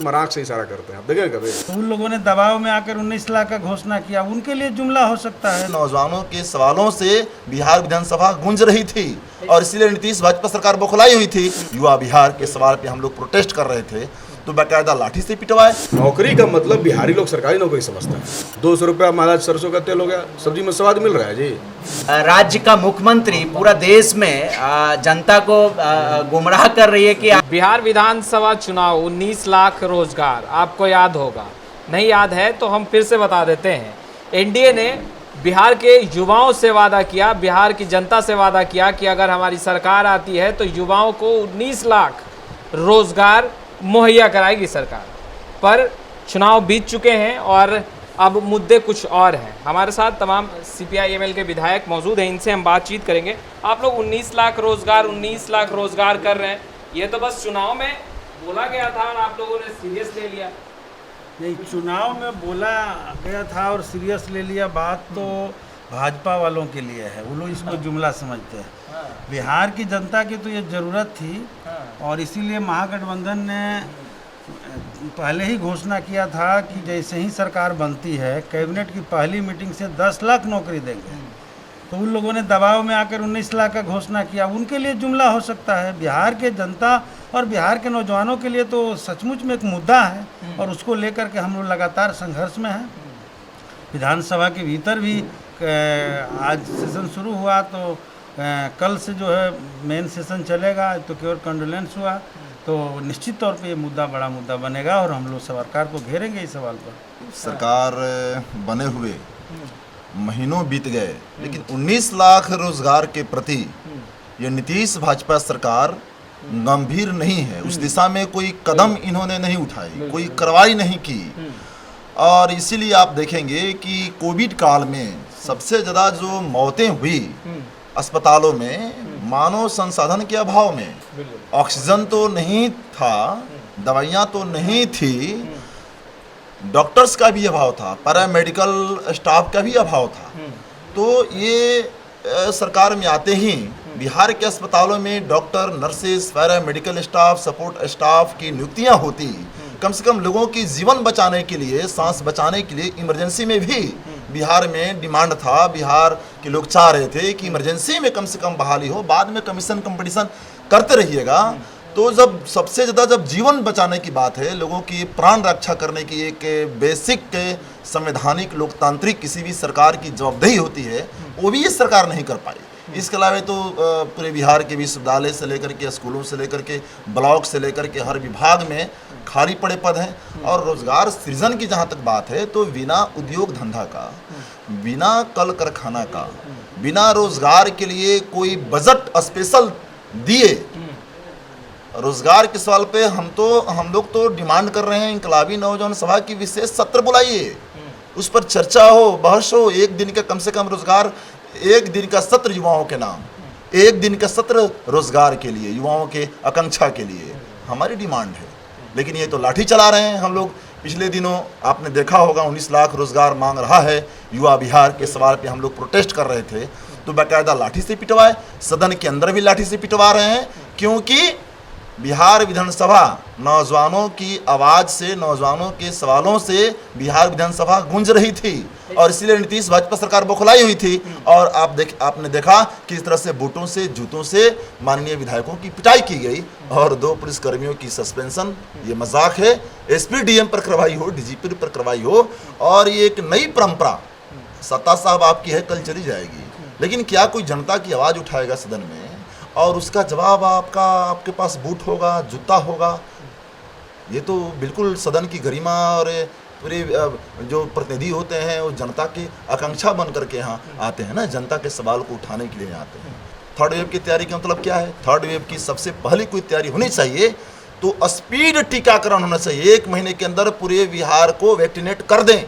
मराक से इशारा करते हैं, आप देखें कभी। तो उन लोगों ने दबाव में आकर 19 लाख का घोषणा किया, उनके लिए जुमला हो सकता है। नौजवानों के सवालों से बिहार विधानसभा गूंज रही थी और इसीलिए नीतीश भाजपा सरकार बौखलाई हुई थी। युवा बिहार के सवाल पे हम लोग प्रोटेस्ट कर रहे थे तो बाकायदा लाठी से पिटवाए। नौकरी का मतलब बिहारी लोग सरकारी नौकरी समझते हैं। 200 रुपया महाराज सरसों का तेल हो गया, सब्जी में स्वाद मिल रहा है जी। राज्य का मुख्यमंत्री पूरा देश में जनता को गुमराह कर रही है कि बिहार विधानसभा चुनाव 19 लाख रोजगार, आपको याद होगा, नहीं याद है तो हम फिर से बता देते हैं। एनडीए ने बिहार के युवाओं से वादा किया, बिहार की जनता से वादा किया कि अगर हमारी सरकार आती है तो युवाओं को 19 लाख रोजगार मुहैया कराएगी सरकार। पर चुनाव बीत चुके हैं और अब मुद्दे कुछ और हैं। हमारे साथ तमाम CPI-ML के विधायक मौजूद हैं, इनसे हम बातचीत करेंगे। आप लोग 19 लाख रोजगार कर रहे हैं, ये तो बस चुनाव में बोला गया था और आप लोगों ने सीरियस ले लिया। नहीं, चुनाव में बोला गया था और सीरियस ले लिया, बात तो भाजपा वालों के लिए है, वो लोग इसको जुमला समझते हैं। बिहार की जनता की तो ये ज़रूरत थी और इसीलिए महागठबंधन ने पहले ही घोषणा किया था कि जैसे ही सरकार बनती है कैबिनेट की पहली मीटिंग से 10 लाख नौकरी देंगे। तो उन लोगों ने दबाव में आकर 19 लाख का घोषणा किया, उनके लिए जुमला हो सकता है। बिहार के जनता और बिहार के नौजवानों के लिए तो सचमुच में एक मुद्दा है और उसको लेकर के हम लोग लगातार संघर्ष में हैं। विधानसभा के भीतर भी आज सेशन शुरू हुआ तो कल से जो है मेन सेशन चलेगा, तो केवल कंडोलेंस हुआ तो निश्चित तौर पे ये मुद्दा बड़ा मुद्दा बनेगा और हम लोग सरकार को घेरेंगे इस सवाल पर। सरकार बने हुए महीनों बीत गए लेकिन 19 लाख रोजगार के प्रति ये नीतीश भाजपा सरकार गंभीर नहीं है। उस दिशा में कोई कदम इन्होंने नहीं उठाई, कोई कार्रवाई नहीं की। और इसीलिए आप देखेंगे कि कोविड काल में सबसे ज़्यादा जो मौतें हुई अस्पतालों में मानव संसाधन के अभाव में, ऑक्सीजन तो नहीं था, दवाइयाँ तो नहीं थी, डॉक्टर्स का भी अभाव था, पैरामेडिकल स्टाफ का भी अभाव था। तो ये सरकार में आते ही बिहार के अस्पतालों में doctor, nurses, paramedical staff, support staff की नियुक्तियां होती, कम से कम लोगों की जीवन बचाने के लिए, सांस बचाने के लिए इमरजेंसी में भी बिहार में डिमांड था। बिहार के लोग चाह रहे थे कि इमरजेंसी में कम से कम बहाली हो, बाद में कमीशन कंपटीशन करते रहिएगा। तो जब सबसे ज़्यादा जब जीवन बचाने की बात है, लोगों की प्राण रक्षा करने की एक बेसिक संवैधानिक लोकतांत्रिक किसी भी सरकार की जवाबदेही होती है, वो भी ये सरकार नहीं कर पाई। इसके अलावा तो पूरे बिहार के विश्वविद्यालय से लेकर के, स्कूलों से लेकर के, ब्लॉक से लेकर के हर विभाग में खाली पड़े पद हैं। और रोजगार सृजन की जहाँ तक बात है तो बिना उद्योग धंधा का, बिना कल कारखाना का, बिना रोजगार के लिए कोई बजट स्पेशल दिए, रोजगार के सवाल पे हम लोग तो डिमांड कर रहे हैं इंकलाबी नौजवान सभा की विशेष सत्र बुलाइए, उस पर चर्चा हो, बहस हो। एक दिन का कम से कम रोजगार, एक दिन का सत्र युवाओं के नाम, एक दिन का सत्र रोजगार के लिए, युवाओं के आकांक्षा के लिए हमारी डिमांड है। लेकिन ये तो लाठी चला रहे हैं हम लोग। पिछले दिनों आपने देखा होगा 19 लाख रोजगार मांग रहा है युवा बिहार के सवाल पे हम लोग प्रोटेस्ट कर रहे थे तो बाकायदा लाठी से पिटवाए, सदन के अंदर भी लाठी से पिटवा रहे हैं। क्योंकि बिहार विधानसभा नौजवानों की आवाज़ से, नौजवानों के सवालों से बिहार विधानसभा गूंज रही थी और इसीलिए नीतीश भाजपा सरकार बौखलाई हुई थी। और आपने देखा किस तरह से बूटों से, जूतों से माननीय विधायकों की पिटाई की गई और 2 पुलिसकर्मियों की सस्पेंशन। ये मजाक है। SP DM पर कार्रवाई हो, DGP पर कार्रवाई हो और ये एक नई परंपरा सत्ता साहब आपकी है, कल चली जाएगी। लेकिन क्या कोई जनता की आवाज़ उठाएगा सदन में और उसका जवाब आपके पास बूट होगा, जूता होगा? ये तो बिल्कुल सदन की गरिमा और पूरे जो प्रतिनिधि होते हैं वो जनता की आकांक्षा बन करके यहाँ आते हैं ना, जनता के सवाल को उठाने के लिए आते हैं। थर्ड वेव की तैयारी का मतलब क्या है? थर्ड वेव की सबसे पहली कोई तैयारी होनी चाहिए तो स्पीड टीकाकरण होना चाहिए। 1 महीने के अंदर पूरे बिहार को वैक्सीनेट कर दें।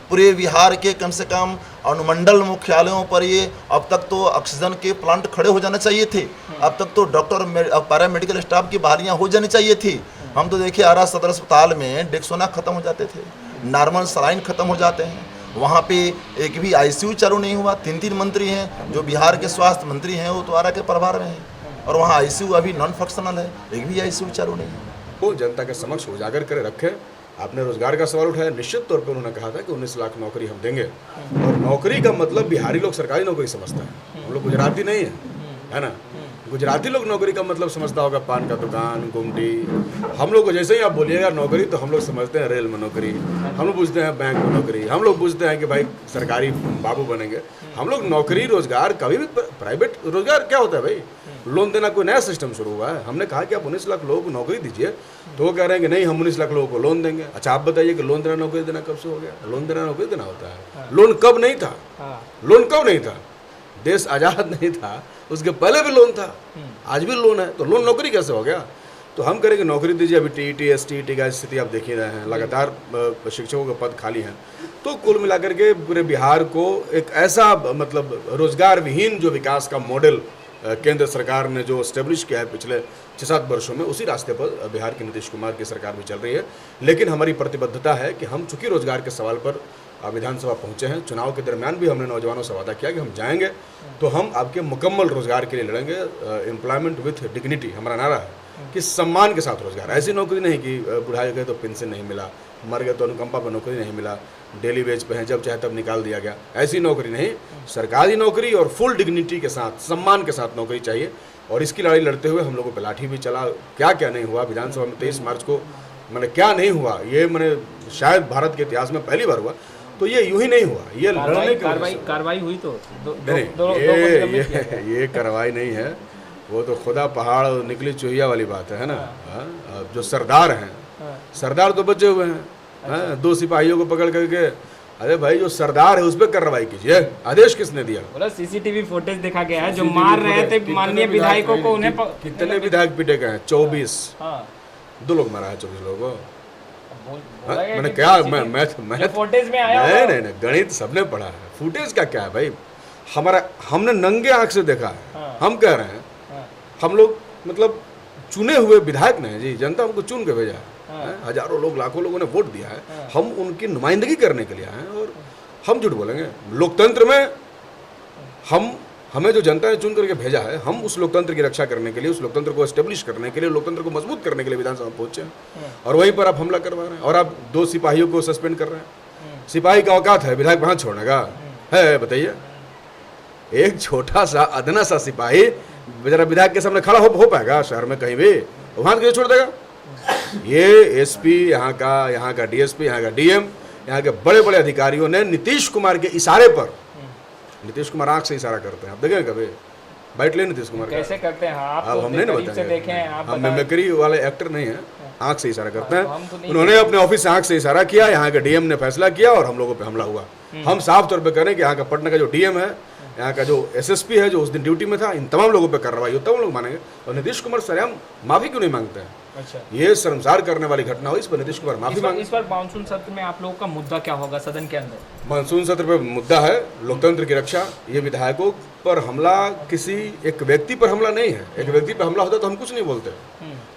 पूरे बिहार के कम से कम अनुमंडल मुख्यालयों पर ये अब तक तो ऑक्सीजन के प्लांट खड़े हो जाने चाहिए थे। अब तक तो डॉक्टर, पैरामेडिकल स्टाफ की बहालियाँ हो जानी चाहिए थी। हम तो देखिए आरा सदर अस्पताल में डेक्सोना खत्म हो जाते थे, नॉर्मल सलाइन खत्म हो जाते हैं। वहाँ पे एक भी ICU चालू नहीं हुआ। 3 मंत्री हैं, जो बिहार के स्वास्थ्य मंत्री हैं वो तो आरा के प्रभार में हैं और वहाँ ICU अभी नॉन फंक्शनल है, एक भी ICU चालू नहीं है। को जनता के समक्ष उजागर करे रखे। आपने रोजगार का सवाल उठाया, निश्चित तौर पे उन्होंने कहा था कि 19 लाख नौकरी हम देंगे, और नौकरी का मतलब बिहारी लोग सरकारी नौकरी समझता है, हम लोग गुजराती नहीं है ना। गुजराती लोग नौकरी का मतलब समझता होगा पान का दुकान, गुमटी। हम लोग को जैसे ही आप बोलिएगा नौकरी तो हम लोग समझते हैं रेल में नौकरी, हम लोग पूछते हैं बैंक में नौकरी, हम लोग पूछते हैं कि भाई सरकारी बाबू बनेंगे। हम लोग नौकरी रोजगार कभी भी, प्राइवेट रोजगार क्या होता है भाई, लोन देना कोई नया सिस्टम शुरू हुआ है। हमने कहा कि आप 19 लाख लोगों को नौकरी दीजिए, तो वो कह रहे हैं कि नहीं हम 19 लाख लोगों को लोन देंगे। अच्छा आप बताइए कि लोन देना नौकरी देना कब से हो गया? लोन देना नौकरी देना होता है। लोन कब नहीं था? लोन कब नहीं था? देश आज़ाद नहीं था उसके पहले भी लोन था, आज भी लोन है, तो लोन नौकरी कैसे हो गया? तो हम करेंगे नौकरी दीजिए। अभी टीईटी एसटीईटी का स्थिति आप देख ही रहे हैं, लगातार शिक्षकों के पद खाली हैं। तो कुल मिलाकर के पूरे बिहार को एक ऐसा मतलब रोजगार विहीन जो विकास का मॉडल केंद्र सरकार ने जो एस्टेब्लिश किया है पिछले 6-7 वर्षों में, उसी रास्ते पर बिहार की नीतीश कुमार की सरकार भी चल रही है। लेकिन हमारी प्रतिबद्धता है कि हम चूंकि रोजगार के सवाल पर विधानसभा पहुंचे हैं, चुनाव के दरमियान भी हमने नौजवानों से वादा किया कि हम जाएंगे तो हम आपके मुकम्मल रोजगार के लिए लड़ेंगे। एम्प्लॉयमेंट विथ डिग्निटी हमारा नारा है कि सम्मान के साथ रोजगार। ऐसी नौकरी नहीं कि बुढ़ाई गए तो पेंशन नहीं मिला, मर गए तो अनुकंपा पर नौकरी नहीं मिला, डेली वेज पे हैं जब चाहे तब निकाल दिया गया, ऐसी नौकरी नहीं। सरकारी नौकरी और फुल डिग्निटी के साथ, सम्मान के साथ नौकरी चाहिए। और इसकी लड़ाई लड़ते हुए हम लोगों पर लाठी भी चला। क्या क्या नहीं हुआ विधानसभा में 23 मार्च को, मैंने क्या नहीं हुआ ये मैंने शायद भारत के इतिहास में पहली बार हुआ। तो ये यूं ही नहीं हुआ, ये लड़ने की कार्रवाई हुई तो ये कार्रवाई नहीं है, वो तो खुदा पहाड़ निकली चूहिया वाली बात है ना। जो सरदार हैं, सरदार तो बचे हुए हैं। 2 सिपाहियों को पकड़ करके, अरे भाई जो सरदार है उस पर कार्रवाई कीजिए। आदेश किसने दिया? बोला सीसीटीवी फुटेज देखा गया है, जो मार रहे थे माननीय विधायकों को, उन्हें कितने विधायक पीटे गए हैं? 24। 2 लोग मारा है 24 लोगों को। मैंने क्या मैं फुटेज में आया नहीं गणित सबने पढ़ा है, फुटेज का क्या है भाई? हमने नंगे आंख से देखा है। हम कह रहे हैं हम लोग मतलब चुने हुए विधायक नहीं जी, जनता हमको चुन के भेजा है। हजारों लोग, लाखों लोगों ने वोट दिया है, हम उनकी नुमाइंदगी करने के लिए आए हैं। और हम झूठ बोलेंगे? लोकतंत्र में हमें जो जनता ने चुन करके भेजा है, हम उस लोकतंत्र की रक्षा करने के लिए, उस लोकतंत्र को एस्टेब्लिश करने के लिए, लोकतंत्र को मजबूत करने के लिए विधानसभा पहुंचे हैं। और वहीं पर आप हमला करवा रहे हैं और आप 2 सिपाहियों को सस्पेंड कर रहे हैं। सिपाही का औकात है विधायक वहां छोड़ने का? है बताइए? एक छोटा सा अदना सा सिपाही बेचारा विधायक के सामने खड़ा हो पाएगा शहर में कहीं भी? वहां कैसे छोड़ देगा? ये एसपी, यहाँ का डीएसपी, यहाँ का डीएम, यहाँ के बड़े बड़े अधिकारियों ने नीतीश कुमार के इशारे पर, नीतीश कुमार आंख से इशारा करते हैं, आप देखें कभी? बैठ ले नीतीश कुमार कैसे करते हैं? आप अब हमने नहीं बताया, हम मिमिक्री वाले एक्टर नहीं है। आंख से इशारा करते हैं। उन्होंने अपने ऑफिस से आंख से इशारा किया, यहाँ के डीएम ने फैसला किया और हम लोगों पे हमला हुआ। हम साफ तौर पे कह रहे हैं कि यहाँ का पटना का जो डीएम है, यहाँ का जो एसएसपी है जो उस दिन ड्यूटी में था, इन तमाम लोगों पे कार्रवाई हो, तब हम लोग मानेंगे। और नीतीश कुमार सरेआम माफी क्यों नहीं मांगते हैं? अच्छा, ये शर्मसार करने वाली घटना हुई, इस पर नीतीश कुमार माफी मांगे। इस बार मानसून सत्र में आप लोगों का मुद्दा क्या होगा सदन के अंदर? मानसून सत्र पे मुद्दा है लोकतंत्र की रक्षा। ये विधायकों पर हमला किसी एक व्यक्ति पर हमला नहीं है। एक व्यक्ति पर हमला होता तो हम कुछ नहीं बोलते,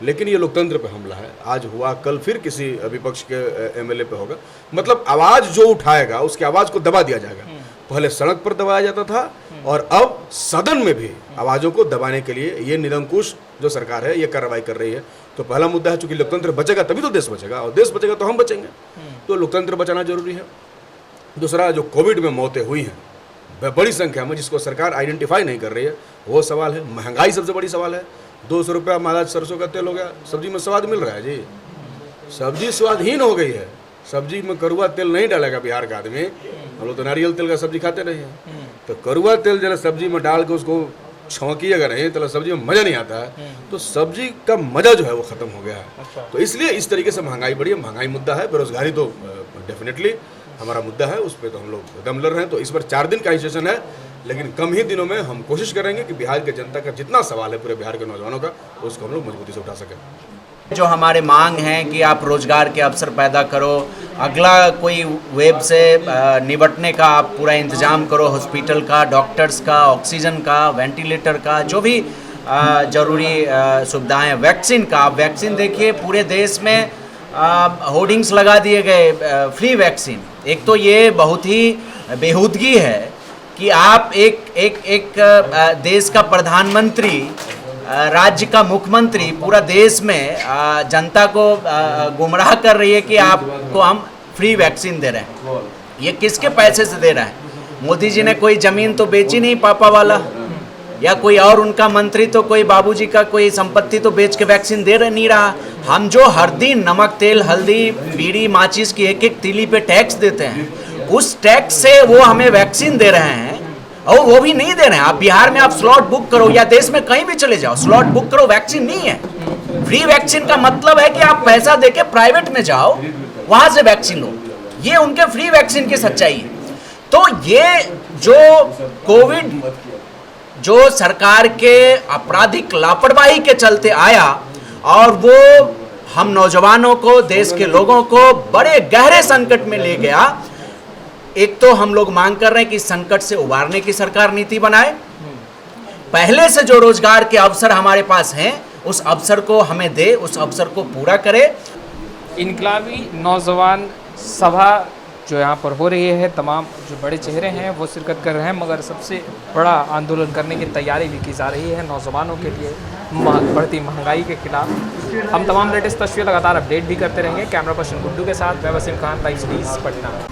लेकिन ये लोकतंत्र पे हमला है। आज हुआ, कल फिर किसी विपक्ष के एमएलए पे होगा। मतलब आवाज जो उठाएगा उसकी आवाज को दबा दिया जाएगा। पहले सड़क पर दबाया जाता था और अब सदन में भी आवाजों को दबाने के लिए ये निरंकुश जो सरकार है ये कार्रवाई कर रही है। तो पहला मुद्दा है, चूंकि लोकतंत्र बचेगा तभी तो देश बचेगा, और देश बचेगा तो हम बचेंगे। तो लोकतंत्र बचाना जरूरी है। दूसरा, जो कोविड में मौतें हुई हैं बड़ी संख्या में, जिसको सरकार आइडेंटिफाई नहीं कर रही है, वो सवाल है। महंगाई सबसे बड़ी सवाल है। 200 रुपया महाराज सरसों का तेल हो गया, सब्जी में स्वाद मिल रहा है जी, सब्जी स्वादहीन हो गई है। सब्जी में करुआ तेल नहीं डालेगा बिहार का आदमी, हम लोग तो नारियल तेल का सब्जी खाते नहीं हैं। तो करुआ तेल जरा सब्जी में डाल के उसको छौंकिएगा नहीं तो सब्जी में मज़ा नहीं आता है। तो सब्जी का मज़ा जो है वो ख़त्म हो गया है। तो इसलिए इस तरीके से महंगाई बढ़ी है। महंगाई मुद्दा है, बेरोजगारी तो डेफिनेटली हमारा मुद्दा है, उस पर तो हम लोग दम लड़ रहे हैं। तो इस बार 4 दिन का सेशन है, लेकिन कम ही दिनों में हम कोशिश करेंगे कि बिहार के जनता का जितना सवाल है पूरे बिहार के नौजवानों का, उसको हम लोग मजबूती से उठा सकें। जो हमारे मांग हैं कि आप रोजगार के अवसर पैदा करो, अगला कोई वेब से निपटने का आप पूरा इंतजाम करो, हॉस्पिटल का, डॉक्टर्स का, ऑक्सीजन का, वेंटिलेटर का, जो भी ज़रूरी सुविधाएं, वैक्सीन का। आप वैक्सीन देखिए, पूरे देश में होर्डिंग्स लगा दिए गए फ्री वैक्सीन। एक तो ये बहुत ही बेहूदगी है कि आप एक देश का प्रधानमंत्री राज्य का मुख्यमंत्री पूरा देश में जनता को गुमराह कर रही है कि आपको हम फ्री वैक्सीन दे रहे हैं। ये किसके पैसे से दे रहा है? मोदी जी ने कोई जमीन तो बेची नहीं पापा वाला, या कोई और उनका मंत्री तो कोई बाबूजी का कोई संपत्ति तो बेच के वैक्सीन दे नहीं रहा। हम जो हर दिन नमक, तेल, हल्दी, बीड़ी, माचिस की एक एक तीली पे टैक्स देते हैं, उस टैक्स से वो हमें वैक्सीन दे रहे हैं, और वो भी नहीं दे रहे हैं। आप बिहार में आप स्लॉट बुक करो या देश में कहीं भी चले जाओ, स्लॉट बुक करो, वैक्सीन नहीं है। फ्री वैक्सीन का मतलब है कि आप पैसा देके प्राइवेट में जाओ, वहां से वैक्सीन लो। ये उनके फ्री वैक्सीन की सच्चाई है। तो ये जो कोविड जो सरकार के आपराधिक लापरवाही के चलते आया, और वो हम नौजवानों को, देश के लोगों को बड़े गहरे संकट में ले गया। एक तो हम लोग मांग कर रहे हैं कि इस संकट से उबारने की सरकार नीति बनाए, पहले से जो रोजगार के अवसर हमारे पास हैं उस अवसर को हमें दे, उस अवसर को पूरा करे। इनकलाबी नौजवान सभा जो यहाँ पर हो रही है, तमाम जो बड़े चेहरे हैं वो शिरकत कर रहे हैं, मगर सबसे बड़ा आंदोलन करने की तैयारी भी की जा रही है नौजवानों के लिए बढ़ती महंगाई के खिलाफ। हम तमाम लेटेस्ट तस्वीर लगातार अपडेट भी करते रहेंगे। कैमरा पर्सन गुड्डू के साथ मैं वसीम खान, लाइव सीरीज पटना।